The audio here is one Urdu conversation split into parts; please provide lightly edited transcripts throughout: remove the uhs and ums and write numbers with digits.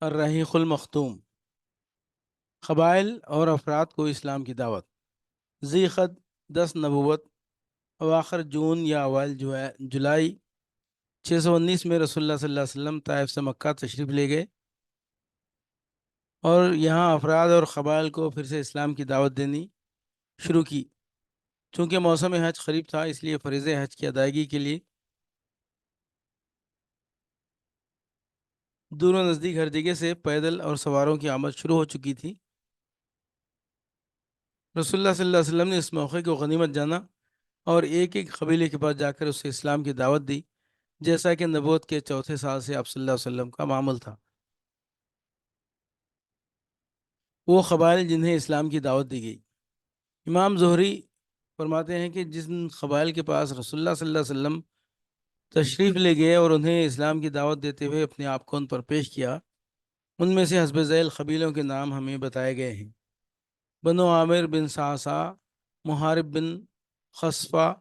الرحیق المختوم، قبائل اور افراد کو اسلام کی دعوت۔ ذی خط 10 نبوت، اواخر جون یا اوائل جولائی 619 میں رسول اللہ صلی اللہ علیہ وسلم طائف سے مکہ تشریف لے گئے اور یہاں افراد اور قبائل کو پھر سے اسلام کی دعوت دینی شروع کی۔ چونکہ موسم حج قریب تھا، اس لیے فریضہ حج کی ادائیگی کے لیے دور و نزدیک ہر جگہ سے پیدل اور سواروں کی آمد شروع ہو چکی تھی۔ رسول اللہ صلی اللہ علیہ وسلم نے اس موقع کو غنیمت جانا اور ایک ایک قبیلے کے پاس جا کر اسے اسلام کی دعوت دی، جیسا کہ نبوت کے چوتھے سال سے آپ صلی اللہ علیہ وسلم کا معمول تھا۔ وہ قبائل جنہیں اسلام کی دعوت دی گئی۔ امام زہری فرماتے ہیں کہ جن قبائل کے پاس رسول اللہ صلی اللہ علیہ وسلم تشریف لے گئے اور انہیں اسلام کی دعوت دیتے ہوئے اپنے آپ کو ان پر پیش کیا، ان میں سے حسب ذیل قبیلوں کے نام ہمیں بتائے گئے ہیں: بنو عامر بن صعصع، محارب بن خصفہ،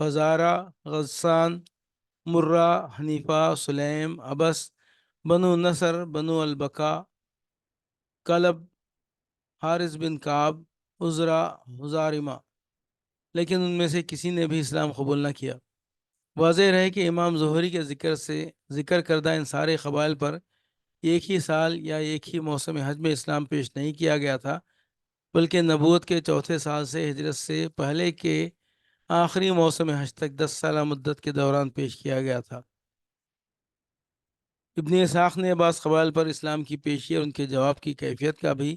فزارہ، غسان، مرہ، حنیفہ، سلیم، ابس، بنو نصر، بنو البکا، کلب، حارث بن کعب، عزرا، حزارمہ۔ لیکن ان میں سے کسی نے بھی اسلام قبول نہ کیا۔ واضح رہے کہ امام زہری کے ذکر کردہ ان سارے قبائل پر ایک ہی سال یا ایک ہی موسم حج میں اسلام پیش نہیں کیا گیا تھا، بلکہ نبوت کے چوتھے سال سے ہجرت سے پہلے کے آخری موسم حج تک 10 سالہ مدت کے دوران پیش کیا گیا تھا۔ ابن اسحاق نے بعض قبائل پر اسلام کی پیشی اور ان کے جواب کی کیفیت کا بھی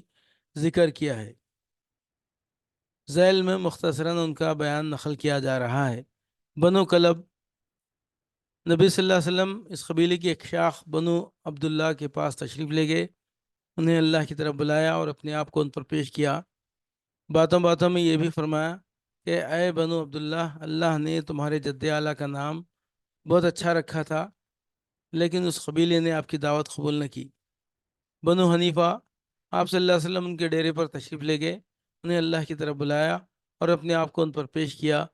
ذکر کیا ہے۔ ذیل میں مختصراً ان کا بیان نقل کیا جا رہا ہے۔ بنو کلب، نبی صلی اللہ علیہ وسلم اس قبیلے کی ایک شاخ بنو عبداللہ کے پاس تشریف لے گئے، انہیں اللہ کی طرف بلایا اور اپنے آپ کو ان پر پیش کیا۔ باتوں باتوں میں یہ بھی فرمایا کہ اے بنو عبداللہ، اللہ نے تمہارے جد اعلیٰ کا نام بہت اچھا رکھا تھا، لیکن اس قبیلے نے آپ کی دعوت قبول نہ کی۔ بنو حنیفہ، آپ صلی اللہ علیہ وسلم ان کے ڈیرے پر تشریف لے گئے، انہیں اللہ کی طرف بلایا اور اپنے آپ کو ان پر پیش کیا،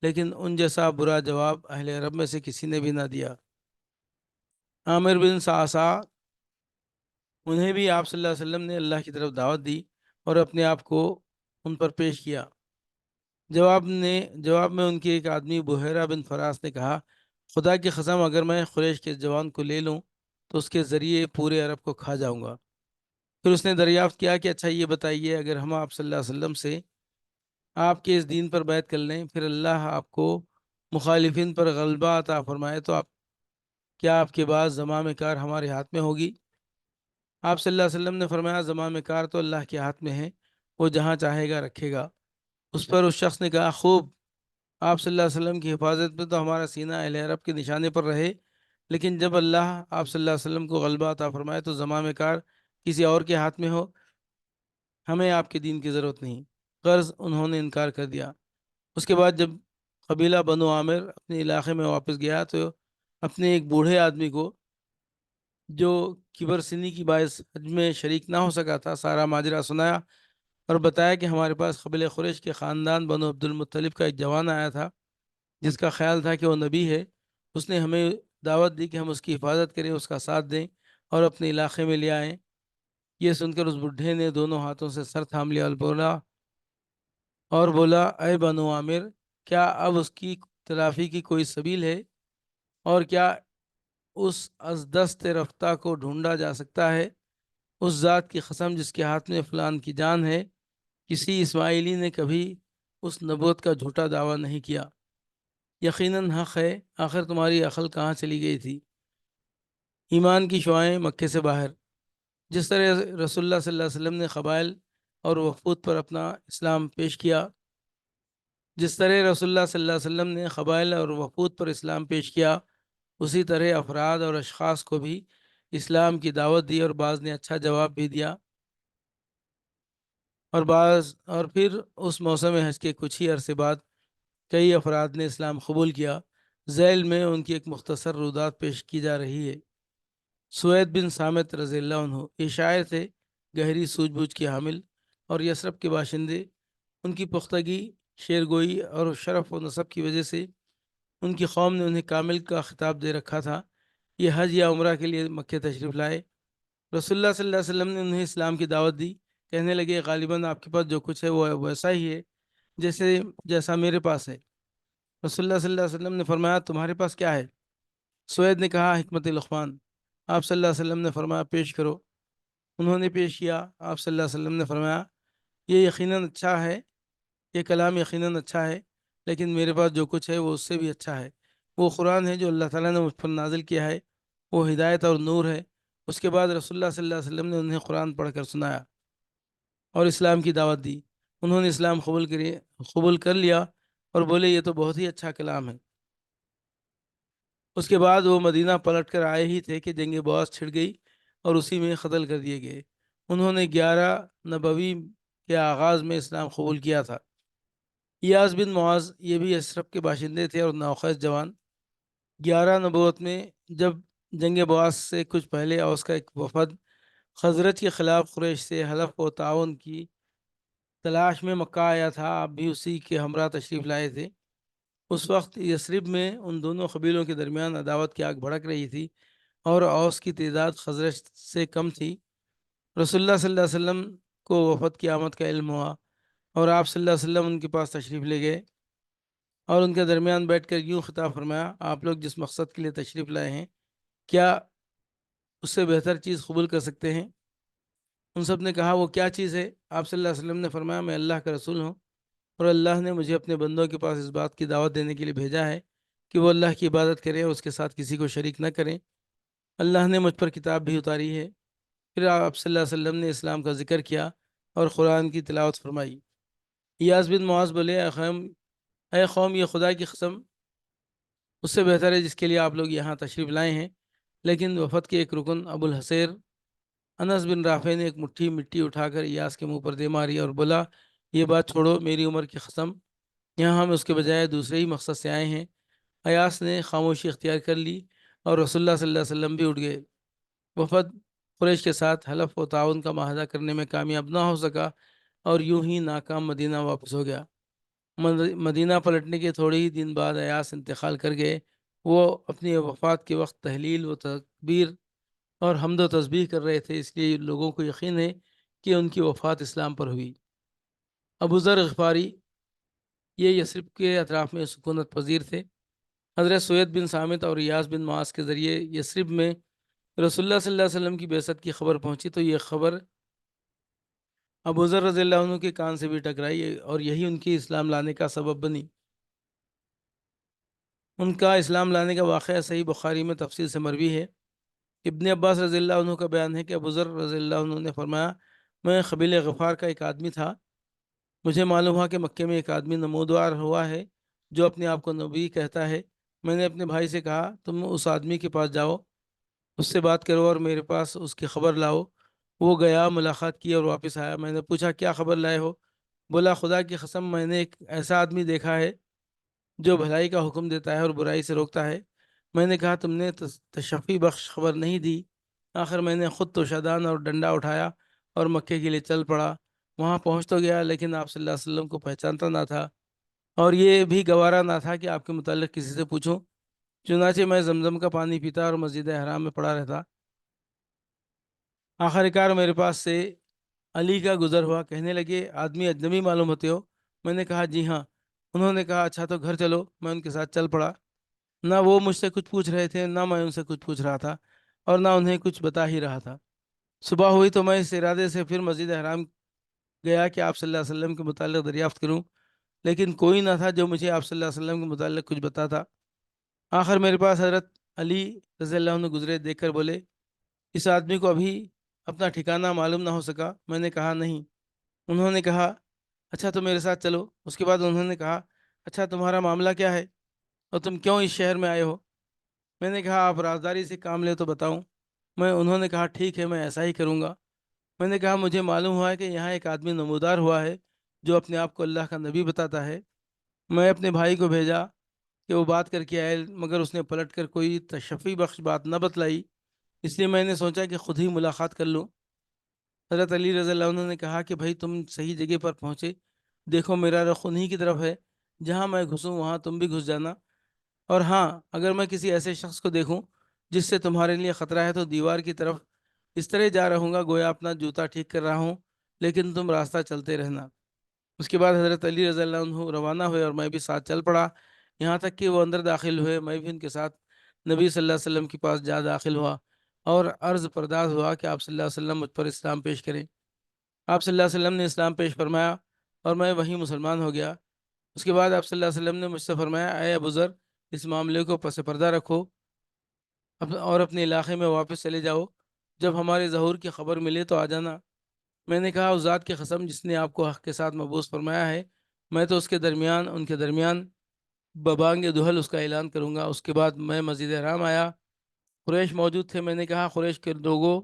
لیکن ان جیسا برا جواب اہل عرب میں سے کسی نے بھی نہ دیا۔ عامر بن صعصع، انہیں بھی آپ صلی اللہ علیہ وسلم نے اللہ کی طرف دعوت دی اور اپنے آپ کو ان پر پیش کیا۔ جواب میں ان کے ایک آدمی بحیرہ بن فراس نے کہا، خدا کی قسم، اگر میں قریش کے جوان کو لے لوں تو اس کے ذریعے پورے عرب کو کھا جاؤں گا۔ پھر اس نے دریافت کیا کہ اچھا یہ بتائیے، اگر ہم آپ صلی اللہ علیہ وسلم سے آپ کے اس دین پر بیعت کر لیں، پھر اللہ آپ کو مخالفین پر غلبہ عطا فرمائے، تو کیا آپ کے بعد زمام کار ہمارے ہاتھ میں ہوگی؟ آپ صلی اللہ علیہ وسلم نے فرمایا، زمام کار تو اللہ کے ہاتھ میں ہے، وہ جہاں چاہے گا رکھے گا۔ اس پر اس شخص نے کہا، خوب، آپ صلی اللہ علیہ وسلم کی حفاظت میں تو ہمارا سینہ اہل عرب کے نشانے پر رہے، لیکن جب اللہ آپ صلی اللہ علیہ وسلم کو غلبہ عطا فرمائے تو زمام کار کسی اور کے ہاتھ میں ہو، ہمیں آپ کے دین کی ضرورت نہیں۔ غرض انہوں نے انکار کر دیا۔ اس کے بعد جب قبیلہ بنو عامر اپنے علاقے میں واپس گیا تو اپنے ایک بوڑھے آدمی کو، جو کبر سنی کی باعث حج میں شریک نہ ہو سکا تھا، سارا ماجرا سنایا اور بتایا کہ ہمارے پاس قبیلہ قریش کے خاندان بنو عبد المطلب کا ایک جوان آیا تھا، جس کا خیال تھا کہ وہ نبی ہے۔ اس نے ہمیں دعوت دی کہ ہم اس کی حفاظت کریں، اس کا ساتھ دیں اور اپنے علاقے میں لے آئیں۔ یہ سن کر اس بڈھے نے دونوں ہاتھوں سے سر تھام لیا اور بولا، اے بنو عامر، کیا اب اس کی تلافی کی کوئی سبیل ہے؟ اور کیا اس از دست رفتہ کو ڈھونڈا جا سکتا ہے؟ اس ذات کی قسم جس کے ہاتھ میں فلان کی جان ہے، کسی اسماعیلی نے کبھی اس نبوت کا جھوٹا دعویٰ نہیں کیا۔ یقیناً حق ہے، آخر تمہاری عقل کہاں چلی گئی تھی؟ ایمان کی شعائیں مکے سے باہر۔ جس طرح رسول اللہ صلی اللہ علیہ وسلم نے قبائل اور وفود پر اپنا اسلام پیش کیا اسی طرح افراد اور اشخاص کو بھی اسلام کی دعوت دی، اور بعض نے اچھا جواب بھی دیا، اور پھر اس موسم حج کے کچھ ہی عرصے بعد کئی افراد نے اسلام قبول کیا۔ ذیل میں ان کی ایک مختصر رودات پیش کی جا رہی ہے۔ سوید بن صامت رضی اللہ عنہ، یہ شاعر تھے، گہری سوجھ بوجھ کے حامل اور یثرب کے باشندے۔ ان کی پختگی، شعر گوئی اور شرف و نسب کی وجہ سے ان کی قوم نے انہیں کامل کا خطاب دے رکھا تھا۔ یہ حج یا عمرہ کے لیے مکہ تشریف لائے رسول اللہ صلی اللہ علیہ وسلم نے انہیں اسلام کی دعوت دی. کہنے لگے غالباً آپ کے پاس جو کچھ ہے وہ ویسا ہی ہے جیسا میرے پاس ہے. رسول اللہ صلی اللہ علیہ وسلم نے فرمایا تمہارے پاس کیا ہے؟ سوید نے کہا حکمت لقمان. آپ صلی اللہ علیہ وسلم نے فرمایا پیش کرو. انہوں نے پیش کیا. آپ صلی اللہ علیہ وسلم نے فرمایا یہ یقیناً اچھا ہے، یہ کلام یقیناً اچھا ہے، لیکن میرے پاس جو کچھ ہے وہ اس سے بھی اچھا ہے. وہ قرآن ہے جو اللہ تعالیٰ نے مجھ پر نازل کیا ہے، وہ ہدایت اور نور ہے. اس کے بعد رسول اللہ صلی اللہ علیہ وسلم نے انہیں قرآن پڑھ کر سنایا اور اسلام کی دعوت دی. انہوں نے اسلام قبول کر لیا اور بولے یہ تو بہت ہی اچھا کلام ہے. اس کے بعد وہ مدینہ پلٹ کر آئے ہی تھے کہ جنگ بواس چھڑ گئی اور اسی میں قتل کر دیے گئے. انہوں نے 11 نبوی کے آغاز میں اسلام قبول کیا تھا. ایاس بن معاذ یہ بھی یثرب کے باشندے تھے اور نوخیز جوان. 11 نبوت میں جب جنگ بواس سے کچھ پہلے اوس کا ایک وفد خزرج کے خلاف قریش سے حلف و تعاون کی تلاش میں مکہ آیا تھا. آپ بھی اسی کے ہمراہ تشریف لائے تھے. اس وقت یثرب میں ان دونوں قبیلوں کے درمیان عداوت کی آگ بھڑک رہی تھی اور اوس کی تعداد خزرج سے کم تھی. رسول اللہ صلی اللہ علیہ وسلم کو وفد کی آمد کا علم ہوا اور آپ صلی اللہ علیہ وسلم ان کے پاس تشریف لے گئے اور ان کے درمیان بیٹھ کر یوں خطاب فرمایا آپ لوگ جس مقصد کے لیے تشریف لائے ہیں کیا اس سے بہتر چیز قبول کر سکتے ہیں؟ ان سب نے کہا وہ کیا چیز ہے؟ آپ صلی اللہ علیہ وسلم نے فرمایا میں اللہ کا رسول ہوں اور اللہ نے مجھے اپنے بندوں کے پاس اس بات کی دعوت دینے کے لیے بھیجا ہے کہ وہ اللہ کی عبادت کریں اور اس کے ساتھ کسی کو شریک نہ کریں. اللہ نے مجھ پر کتاب بھی اتاری ہے. پھر آپ صلی اللہ علیہ وسلم نے اسلام کا ذکر کیا اور قرآن کی تلاوت فرمائی. ایاس بن معاذ بولے اے قوم یہ خدا کی قسم اس سے بہتر ہے جس کے لیے آپ لوگ یہاں تشریف لائے ہیں. لیکن وفد کے ایک رکن ابو الحسیر انس بن رافع نے ایک مٹھی مٹی اٹھا کر ایاس کے منہ پر دے ماری اور بولا یہ بات چھوڑو، میری عمر کی قسم یہاں ہم اس کے بجائے دوسرے ہی مقصد سے آئے ہیں. ایاس نے خاموشی اختیار کر لی اور رسول اللہ صلی اللہ علیہ وسلم بھی اٹھ گئے. وفد قریش کے ساتھ حلف و تعاون کا معاہدہ کرنے میں کامیاب نہ ہو سکا اور یوں ہی ناکام مدینہ واپس ہو گیا. مدینہ پلٹنے کے تھوڑے ہی دن بعد ایاس انتقال کر گئے. وہ اپنی وفات کے وقت تحلیل و تکبیر اور حمد و تسبیح کر رہے تھے، اس لیے لوگوں کو یقین ہے کہ ان کی وفات اسلام پر ہوئی. ابو ذر غفاری یہ یثرب کے اطراف میں سکونت پذیر تھے. حضرت سوید بن صامت اور ایاس بن معاذ کے ذریعے یثرب میں رسول اللہ صلی اللہ علیہ وسلم کی بعثت کی خبر پہنچی تو یہ خبر ابو ذر رضی اللہ عنہ کے کان سے بھی ٹکرائی اور یہی ان کی اسلام لانے کا سبب بنی. ان کا اسلام لانے کا واقعہ صحیح بخاری میں تفصیل سے مروی ہے. ابن عباس رضی اللہ عنہ کا بیان ہے کہ ابو ذر رضی اللہ عنہ نے فرمایا میں قبیل غفار کا ایک آدمی تھا. مجھے معلوم ہوا کہ مکے میں ایک آدمی نمودار ہوا ہے جو اپنے آپ کو نبی کہتا ہے. میں نے اپنے بھائی سے کہا تم اس آدمی کے پاس جاؤ، اس سے بات کرو اور میرے پاس اس کی خبر لاؤ. وہ گیا، ملاقات کی اور واپس آیا. میں نے پوچھا کیا خبر لائے ہو؟ بولا خدا کی قسم میں نے ایک ایسا آدمی دیکھا ہے جو بھلائی کا حکم دیتا ہے اور برائی سے روکتا ہے. میں نے کہا تم نے تشفی بخش خبر نہیں دی. آخر میں نے خود تو شادان اور ڈنڈا اٹھایا اور مکے کے لیے چل پڑا. وہاں پہنچ تو گیا لیکن آپ صلی اللہ علیہ وسلم کو پہچانتا نہ تھا اور یہ بھی گوارا نہ تھا کہ آپ کے متعلق کسی سے پوچھوں. چنانچہ میں زمزم کا پانی پیتا اور مسجد حرام میں پڑا رہتا. آخر کار میرے پاس سے علی کا گزر ہوا. کہنے لگے آدمی اجنبی معلوم ہوتے ہو؟ میں نے کہا جی ہاں. انہوں نے کہا اچھا تو گھر چلو. میں ان کے ساتھ چل پڑا. نہ وہ مجھ سے کچھ پوچھ رہے تھے نہ میں ان سے کچھ پوچھ رہا تھا اور نہ انہیں کچھ بتا ہی رہا تھا. صبح ہوئی تو میں اس ارادے سے پھر مسجد حرام گیا کہ آپ صلی اللہ علیہ وسلم کے متعلق دریافت کروں، لیکن کوئی نہ تھا جو مجھے آپ صلی اللہ علیہ وسلم کے متعلق کچھ بتاتا. آخر میرے پاس حضرت علی رضی اللہ عنہ گزرے. دیکھ کر بولے اس آدمی کو ابھی اپنا ٹھکانہ معلوم نہ ہو سکا؟ میں نے کہا نہیں. انہوں نے کہا اچھا تو میرے ساتھ چلو. اس کے بعد انہوں نے کہا اچھا تمہارا معاملہ کیا ہے اور تم کیوں اس شہر میں آئے ہو؟ میں نے کہا آپ رازداری سے کام لے تو بتاؤں. انہوں نے کہا ٹھیک ہے میں ایسا ہی کروں گا. میں نے کہا مجھے معلوم ہوا ہے کہ یہاں ایک آدمی نمودار ہوا ہے جو اپنے آپ کو اللہ کا نبی بتاتا ہے. میں اپنے بھائی کو بھیجا کہ وہ بات کر کے آئے مگر اس نے پلٹ کر کوئی تشفی بخش بات نہ بتلائی، اس لیے میں نے سوچا کہ خود ہی ملاقات کر لوں. حضرت علی رضی اللہ عنہ نے کہا کہ بھائی تم صحیح جگہ پر پہنچے. دیکھو میرا رخ انہی کی طرف ہے، جہاں میں گھسوں وہاں تم بھی گھس جانا. اور ہاں اگر میں کسی ایسے شخص کو دیکھوں جس سے تمہارے لیے خطرہ ہے تو دیوار کی طرف اس طرح جا رہوں گا گویا اپنا جوتا ٹھیک کر رہا ہوں، لیکن تم راستہ چلتے رہنا۔ اس کے بعد حضرت علی رضی اللہ عنہ روانہ ہوئے اور میں بھی ساتھ چل پڑا، یہاں تک کہ وہ اندر داخل ہوئے، میں بھی ان کے ساتھ نبی صلی اللہ علیہ وسلم کے پاس جا داخل ہوا اور عرض پرداز ہوا کہ آپ صلی اللہ علیہ وسلم مجھ پر اسلام پیش کریں۔ آپ صلی اللہ علیہ وسلم نے اسلام پیش فرمایا اور میں وہیں مسلمان ہو گیا۔ اس کے بعد آپ صلی اللہ علیہ وسلم نے مجھ سے فرمایا، اے ابو ذر، اس معاملے کو پس پردہ رکھو اور اپنے علاقے میں واپس چلے جاؤ، جب ہمارے ظہور کی خبر ملے تو آ جانا۔ میں نے کہا، اس ذات کی قسم جس نے آپ کو حق کے ساتھ مبعوث فرمایا ہے، میں تو ان کے درمیان ببانگ دہل اس کا اعلان کروں گا۔ اس کے بعد میں مسجد حرام آیا، قریش موجود تھے۔ میں نے کہا، قریش کے لوگوں،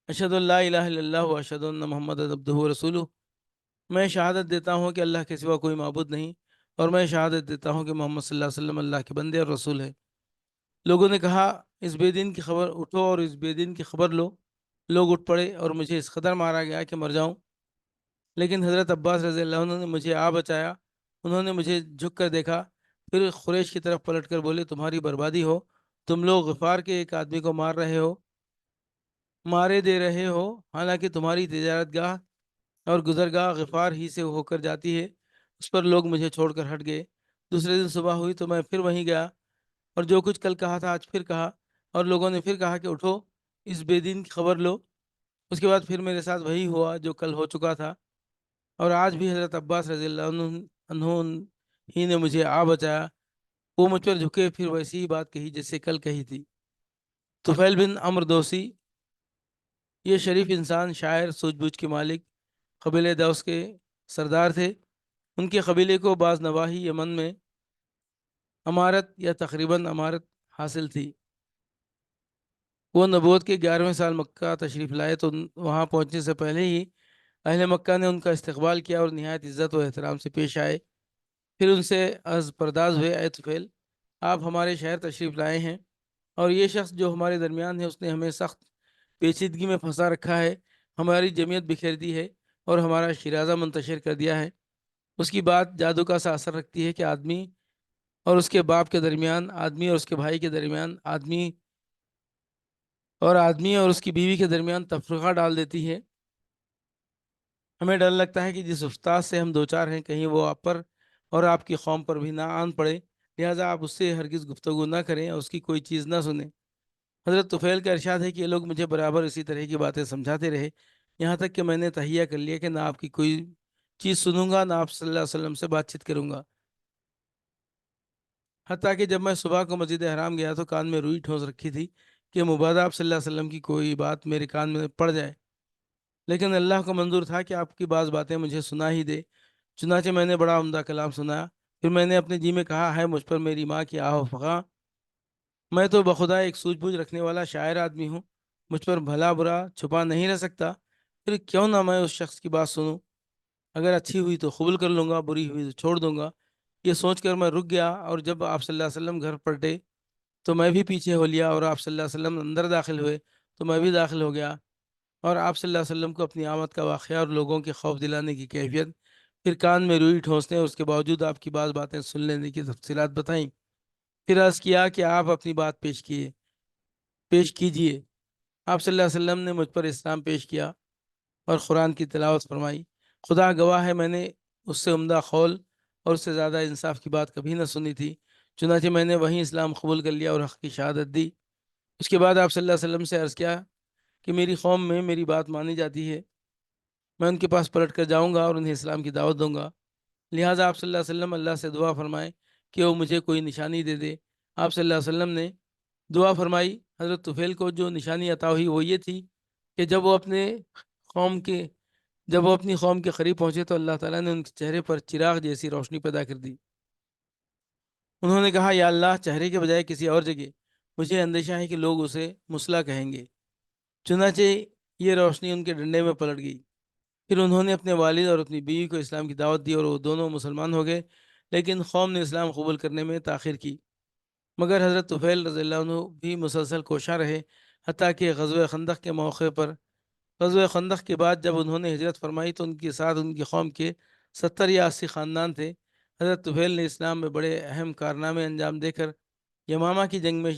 اشہد اللہ الہ الا اللہ و اشہد ان محمد عبدہ و رسولہ، میں شہادت دیتا ہوں کہ اللہ کے سوا کوئی معبود نہیں، اور میں شہادت دیتا ہوں کہ محمد صلی اللہ علیہ وسلم اللہ کے بندے اور رسول ہیں۔ لوگوں نے کہا، اس بے دین کی خبر اٹھو اور اس بے دین کی خبر لو۔ لوگ اٹھ پڑے اور مجھے اس قدر مارا گیا کہ مر جاؤں، لیکن حضرت عباس رضی اللہ عنہ نے مجھے بچایا۔ انہوں نے مجھے جھک کر دیکھا، پھر قریش کی طرف پلٹ کر بولے، تمہاری بربادی ہو، تم لوگ غفار کے ایک آدمی کو مارے دے رہے ہو، حالانکہ تمہاری تجارت گاہ اور گزرگاہ غفار ہی سے ہو کر جاتی ہے۔ اس پر لوگ مجھے چھوڑ کر ہٹ گئے۔ دوسرے دن صبح ہوئی تو میں پھر وہیں گیا، اور جو کچھ کل کہا تھا آج پھر کہا، اور لوگوں نے پھر کہا کہ اٹھو، اس بے دین کی خبر لو۔ اس کے بعد پھر میرے ساتھ وہی ہوا جو کل ہو چکا تھا، اور آج بھی حضرت عباس رضی اللہ عنہ ہی نے مجھے بچایا۔ وہ مجھ پر جھکے، پھر ویسی ہی بات کہی جیسے کل کہی تھی۔ طفیل بن عمرو دوسی، یہ شریف انسان، شاعر، سوجھ بوجھ کے مالک، قبیلہ دوس کے سردار تھے۔ ان کے قبیلے کو بعض نواحی یمن میں امارت یا تقریباً امارت حاصل تھی۔ وہ نبوت کے 11ویں سال مکہ تشریف لائے تو وہاں پہنچنے سے پہلے ہی اہل مکہ نے ان کا استقبال کیا اور نہایت عزت و احترام سے پیش آئے۔ پھر ان سے عرض پرداز ہوئے، اے طفیل، آپ ہمارے شہر تشریف لائے ہیں، اور یہ شخص جو ہمارے درمیان ہے، اس نے ہمیں سخت پیچیدگی میں پھنسا رکھا ہے، ہماری جمعیت بکھیر دی ہے اور ہمارا شیرازہ منتشر کر دیا ہے۔ اس کی بات جادو کا سا اثر رکھتی ہے کہ آدمی اور اس کے باپ کے درمیان، آدمی اور اس کے بھائی کے درمیان، آدمی اور اس کی بیوی کے درمیان تفرقہ ڈال دیتی ہے۔ ہمیں ڈر لگتا ہے کہ جس استاد سے ہم دوچار ہیں، کہیں وہ آپ پر اور آپ کی قوم پر بھی نہ آن پڑے، لہٰذا آپ اس سے ہرگز گفتگو نہ کریں اور اس کی کوئی چیز نہ سنیں۔ حضرت طفیل کا ارشاد ہے کہ یہ لوگ مجھے برابر اسی طرح کی باتیں سمجھاتے رہے، یہاں تک کہ میں نے تہیہ کر لیا کہ نہ آپ کی کوئی چیز سنوں گا، نہ آپ صلی اللہ علیہ وسلم سے بات چیت کروں گا۔ حتیٰ کہ جب میں صبح کو مسجد حرام گیا تو کان میں روئی ٹھونس رکھی تھی کہ مبادہ آپ صلی اللہ علیہ وسلم کی کوئی بات میرے کان میں پڑ جائے، لیکن اللہ کو منظور تھا کہ آپ کی بعض باتیں مجھے سنا ہی دے۔ چنانچہ میں نے بڑا عمدہ کلام سنایا، پھر میں نے اپنے جی میں کہا، ہے مجھ پر میری ماں کی آہ و فغاں، میں تو بخدا ایک سوجھ بوجھ رکھنے والا شاعر آدمی ہوں، مجھ پر بھلا برا چھپا نہیں رہ سکتا، پھر کیوں نہ میں اس شخص کی بات سنوں؟ اگر اچھی ہوئی تو قبول کر لوں گا، بری ہوئی تو چھوڑ دوں گا۔ یہ سوچ کر میں رک گیا، اور جب آپ صلی اللہ علیہ وسلم گھر پلٹے تو میں بھی پیچھے ہو لیا، اور آپ صلی اللہ علیہ وسلم اندر داخل ہوئے تو میں بھی داخل ہو گیا، اور آپ صلی اللہ علیہ وسلم کو اپنی آمد کا واقعہ اور لوگوں کے خوف دلانے کی کیفیت، پھر کان میں روئی ٹھونسنے اور اس کے باوجود آپ کی بعض باتیں سن لینے کی تفصیلات بتائیں۔ پھر عرض کیا کہ آپ اپنی بات پیش کیجئے۔ آپ صلی اللہ علیہ وسلم نے مجھ پر اسلام پیش کیا اور قرآن کی تلاوت فرمائی۔ خدا گواہ ہے، میں نے اس سے عمدہ قول اور اس سے زیادہ انصاف کی بات کبھی نہ سنی تھی، چنانچہ میں نے وہیں اسلام قبول کر لیا اور حق کی شہادت دی۔ اس کے بعد آپ صلی اللہ علیہ وسلم سے عرض کیا کہ میری قوم میں میری بات مانی جاتی ہے، میں ان کے پاس پلٹ کر جاؤں گا اور انہیں اسلام کی دعوت دوں گا، لہٰذا آپ صلی اللہ علیہ وسلم اللہ سے دعا فرمائیں کہ وہ مجھے کوئی نشانی دے دے۔ آپ صلی اللہ علیہ وسلم نے دعا فرمائی۔ حضرت طفیل کو جو نشانی عطا ہوئی وہ یہ تھی کہ قوم کے جب وہ اپنی قوم کے قریب پہنچے تو اللہ تعالیٰ نے ان کے چہرے پر چراغ جیسی روشنی پیدا کر دی۔ انہوں نے کہا، یا اللہ، چہرے کے بجائے کسی اور جگہ مجھے اندیشہ ہے کہ لوگ اسے مسلح کہیں گے۔ چنانچہ یہ روشنی ان کے ڈنڈے میں پلٹ گئی۔ پھر انہوں نے اپنے والد اور اپنی بیوی کو اسلام کی دعوت دی اور وہ دونوں مسلمان ہو گئے، لیکن قوم نے اسلام قبول کرنے میں تاخیر کی۔ مگر حضرت طفیل رضی اللہ عنہ بھی مسلسل کوشاں رہے، حتیٰ کہ غزوہ خندق کے بعد جب انہوں نے ہجرت فرمائی تو ان کے ساتھ ان کی قوم کے 70 یا 80 خاندان تھے۔ حضرت طفیل نے اسلام میں بڑے اہم کارنامے انجام دے کر یمامہ کی جنگ میں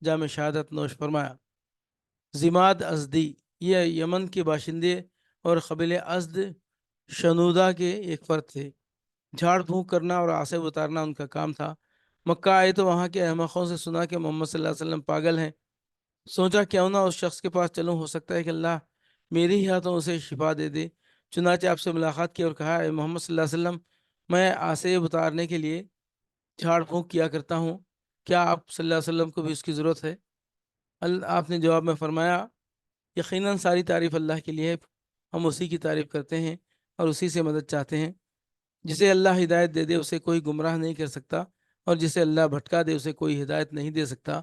جام شہادت نوش فرمایا۔ زماد ازدی، یہ یمن کے باشندے اور قبیلہ ازد شنودا کے ایک فرد تھے۔ جھاڑ پھونک کرنا اور آصف اتارنا ان کا کام تھا۔ مکہ آئے تو وہاں کے احمقوں سے سنا کہ محمد صلی اللہ علیہ وسلم پاگل ہیں۔ سوچا کیوں نہ اس شخص کے پاس چلوں، ہو سکتا ہے کہ اللہ میرے ہی ہاتھوں اسے شفا دے دے۔ چنانچہ آپ سے ملاقات کی اور کہا، اے محمد صلی اللہ علیہ وسلم، میں آصف اتارنے کے لیے جھاڑ پھونک کیا کرتا ہوں، کیا آپ صلی اللہ علیہ وسلم کو بھی اس کی ضرورت ہے؟ آپ نے جواب میں فرمایا، یقیناً ساری تعریف اللہ کے لیے ہے، ہم اسی کی تعریف کرتے ہیں اور اسی سے مدد چاہتے ہیں۔ جسے اللہ ہدایت دے دے اسے کوئی گمراہ نہیں کر سکتا، اور جسے اللہ بھٹکا دے اسے کوئی ہدایت نہیں دے سکتا۔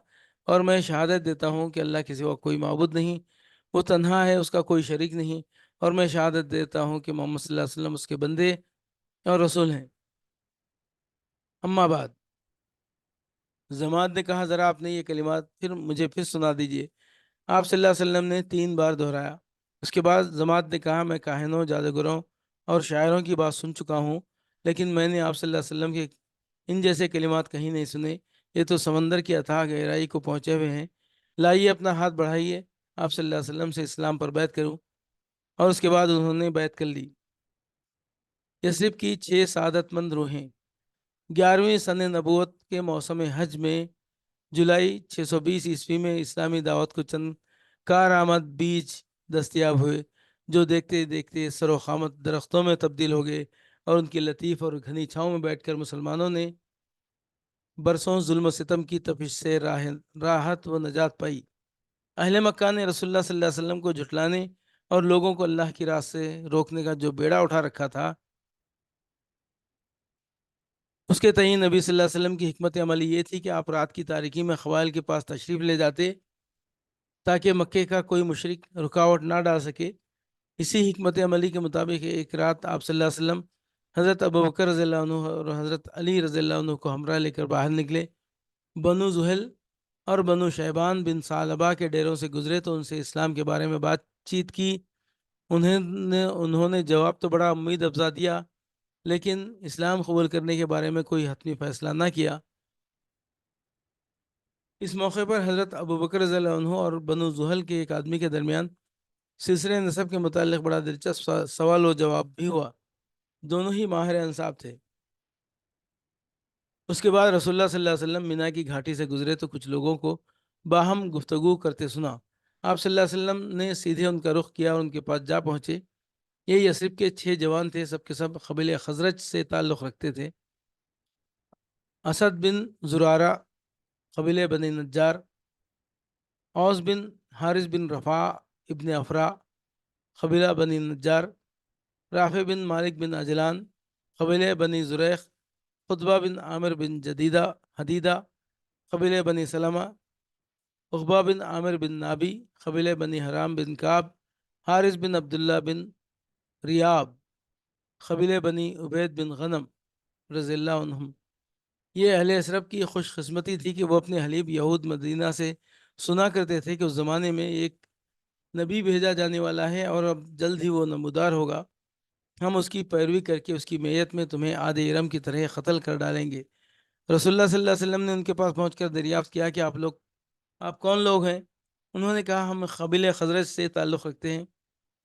اور میں شہادت دیتا ہوں کہ اللہ کے سوا کوئی معبود نہیں، وہ تنہا ہے، اس کا کوئی شریک نہیں۔ اور میں شہادت دیتا ہوں کہ محمد صلی اللہ علیہ وسلم اس کے بندے اور رسول ہیں۔ اما بعد، زماد نے کہا، ذرا آپ نے یہ کلمات مجھے پھر سنا دیجئے۔ آپ صلی اللہ علیہ وسلم نے 3 بار دہرایا۔ اس کے بعد زماد نے کہا، میں کاہنوں، جادوگروں اور شاعروں کی بات سن چکا ہوں، لیکن میں نے آپ صلی اللہ علیہ وسلم کے ان جیسے کلمات کہیں نہیں سنے۔ یہ تو سمندر کی اتھاہ گہرائی کو پہنچے ہوئے ہیں۔ لائیے اپنا ہاتھ بڑھائیے، آپ صلی اللہ علیہ وسلم سے اسلام پر بیعت کروں۔ اور اس کے بعد انہوں نے بیعت کر لی۔ یثرب کی 6 سعادت مند روحیں۔ 11ویں سنِ نبوت کے موسم حج میں جولائی 620 میں اسلامی دعوت کو چند کارآمد بیج دستیاب ہوئے، جو دیکھتے دیکھتے سر و خامت درختوں میں تبدیل ہو گئے، اور ان کی لطیف اور گھنی چھاؤں میں بیٹھ کر مسلمانوں نے برسوں ظلم و ستم کی تپش سے راحت و نجات پائی۔ اہل مکہ نے رسول اللہ صلی اللہ علیہ وسلم کو جھٹلانے اور لوگوں کو اللہ کی راہ سے روکنے کا جو بیڑا اٹھا رکھا تھا، اس کے تئیں نبی صلی اللہ علیہ وسلم کی حکمت عملی یہ تھی کہ آپ رات کی تاریکی میں قبائل کے پاس تشریف لے جاتے تاکہ مکے کا کوئی مشرک رکاوٹ نہ ڈال سکے۔ اسی حکمت عملی کے مطابق ایک رات آپ صلی اللہ علیہ وسلم حضرت ابوبکر رضی اللہ عنہ اور حضرت علی رضی اللہ عنہ کو ہمراہ لے کر باہر نکلے۔ بنو زحل اور بنو شیبان بن ثعلبہ کے ڈیروں سے گزرے تو ان سے اسلام کے بارے میں بات چیت کی۔ انہوں نے جواب تو بڑا امید افزا دیا، لیکن اسلام قبول کرنے کے بارے میں کوئی حتمی فیصلہ نہ کیا۔ اس موقع پر حضرت ابوبکر رضی اللہ عنہ اور بنو زحل کے ایک آدمی کے درمیان سلسلہ نسب کے متعلق بڑا دلچسپ سوال و جواب بھی ہوا۔ دونوں ہی ماہر انصاب تھے۔ اس کے بعد رسول اللہ صلی اللہ علیہ وسلم مینا کی گھاٹی سے گزرے تو کچھ لوگوں کو باہم گفتگو کرتے سنا۔ آپ صلی اللہ علیہ وسلم نے سیدھے ان کا رخ کیا اور ان کے پاس جا پہنچے۔ یہ یثرب کے 6 جوان تھے، سب کے سب قبیلہ خزرج سے تعلق رکھتے تھے۔ اسد بن زرارہ قبیلہ بنی نجار، اوس بن حارث بن رفاع ابن افرا قبیلہ بنی نجار، رافع بن مالک بن عجلان قبیلہ بنی زریق، خطبہ بن عامر بن حدیدہ قبیلہ بنی سلمہ، عقبہ بن عامر بن نابی قبیلہ بنی حرام بن کعب، حارث بن عبداللہ بن ریاب قبیلہ بنی عبید بن غنم رضی اللہ عنہم۔ یہ اہل یثرب کی خوش قسمتی تھی کہ وہ اپنے حلیف یہود مدینہ سے سنا کرتے تھے کہ اس زمانے میں ایک نبی بھیجا جانے والا ہے اور اب جلد ہی وہ نمودار ہوگا۔ ہم اس کی پیروی کر کے اس کی میت میں تمہیں عاد ارم کی طرح قتل کر ڈالیں گے۔ رسول اللہ صلی اللہ علیہ وسلم نے ان کے پاس پہنچ کر دریافت کیا کہ آپ کون لوگ ہیں؟ انہوں نے کہا، ہم قبیلہ خزرج سے تعلق رکھتے ہیں۔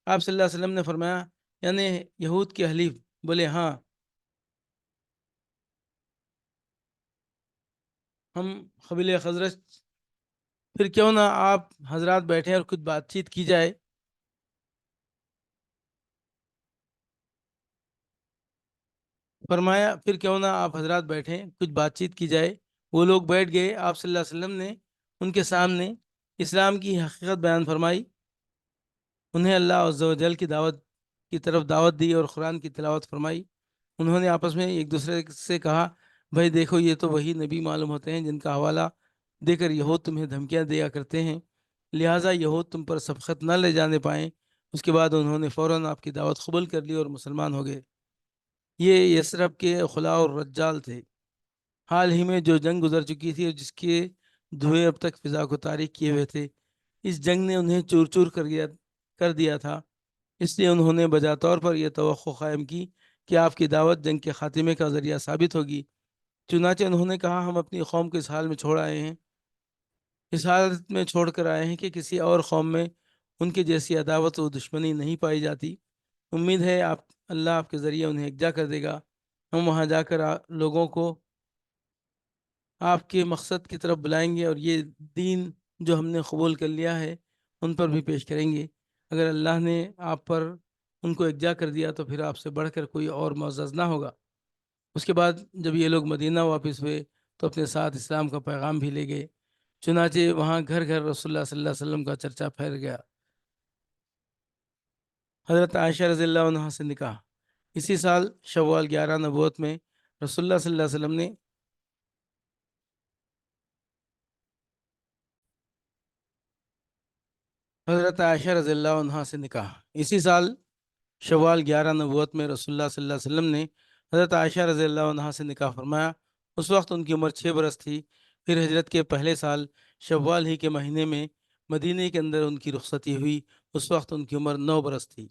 آپ صلی اللہ علیہ وسلم نے فرمایا، یعنی یہود کے حلیف؟ بولے ہاں، ہم قبیلہ خزرج۔ پھر کیوں نہ آپ حضرات بیٹھیں اور کچھ بات چیت کی جائے۔ فرمایا، پھر کیوں نہ آپ حضرات بیٹھیں کچھ بات چیت کی جائے۔ وہ لوگ بیٹھ گئے۔ آپ صلی اللہ علیہ وسلم نے ان کے سامنے اسلام کی حقیقت بیان فرمائی، انہیں اللہ عز و جل کی طرف دعوت دی اور قرآن کی تلاوت فرمائی۔ انہوں نے آپس میں ایک دوسرے سے کہا، بھائی دیکھو، یہ تو وہی نبی معلوم ہوتے ہیں جن کا حوالہ دے کر یہود تمہیں دھمکیاں دیا کرتے ہیں، لہٰذا یہود تم پر سبقت نہ لے جانے پائیں۔ اس کے بعد انہوں نے فوراً آپ کی دعوت قبول کر لی اور مسلمان ہو گئے۔ یہ یثرب کے خلا اور رجال تھے۔ حال ہی میں جو جنگ گزر چکی تھی اور جس کے دھوئے اب تک فضا کو تاریک کیے ہوئے تھے، اس جنگ نے انہیں چور چور کر دیا تھا۔ اس لیے انہوں نے بجا طور پر یہ توقع قائم کی کہ آپ کی دعوت جنگ کے خاتمے کا ذریعہ ثابت ہوگی۔ چنانچہ انہوں نے کہا، ہم اپنی قوم کو اس حال میں چھوڑ آئے ہیں، اس حالت میں چھوڑ کر آئے ہیں کہ کسی اور قوم میں ان کے جیسی عداوت و دشمنی نہیں پائی جاتی۔ امید ہے اللہ آپ کے ذریعے انہیں یکجا کر دے گا۔ ہم وہاں جا کر لوگوں کو آپ کے مقصد کی طرف بلائیں گے اور یہ دین جو ہم نے قبول کر لیا ہے ان پر بھی پیش کریں گے۔ اگر اللہ نے آپ پر ان کو یکجا کر دیا تو پھر آپ سے بڑھ کر کوئی اور معزز نہ ہوگا۔ اس کے بعد جب یہ لوگ مدینہ واپس ہوئے تو اپنے ساتھ اسلام کا پیغام بھی لے گئے۔ چنانچہ وہاں گھر گھر رسول اللہ صلی اللہ علیہ وسلم کا چرچا پھیل گیا۔ حضرت عائشہ رضی اللہ عنہ سے نکاح۔ اسی سال شوال 11 نبوت میں رسول اللہ صلی اللہ علیہ وسلم نے حضرت عائشہ رضی اللہ عنہ سے نکاح۔ اسی سال شوال 11 نبوت میں رسول اللہ صلی اللہ علیہ وسلم نے حضرت عائشہ رضی اللہ عنہ سے نکاح فرمایا۔ اس وقت ان کی عمر 6 برس تھی۔ پھر ہجرت کے پہلے سال شوال ہی کے مہینے میں مدینہ کے اندر ان کی رخصتی ہوئی۔ اس وقت ان کی عمر 9 برس تھی۔